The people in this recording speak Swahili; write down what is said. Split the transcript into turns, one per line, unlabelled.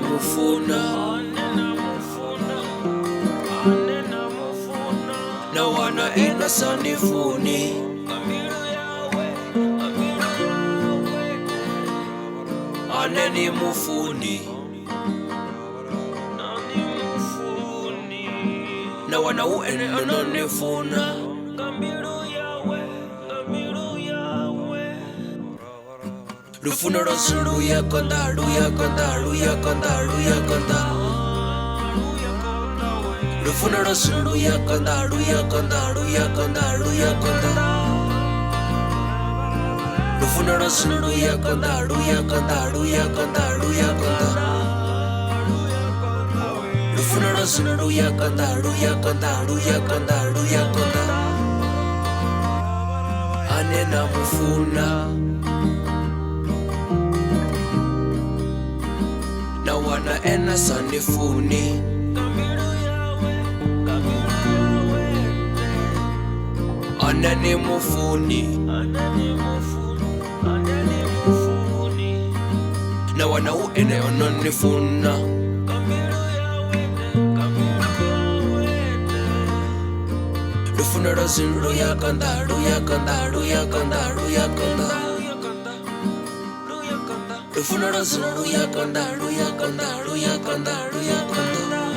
namufuna na wana ena sanifuni aneni mufuni na wana uene ananifuna Luyakonda Luyakonda Luyakonda Luyakonda Luyakonda Luyakonda Luyakonda Luyakonda Luyakonda Luyakonda Luyakonda Luyakonda Luyakonda Luyakonda anena mufuna na wana ena sanifuni aneni mufuni na wana uene ananifuna Luyakonda Luyakonda Luyakonda Luyakonda Luyakonda Luyakonda Luyakonda Luyakonda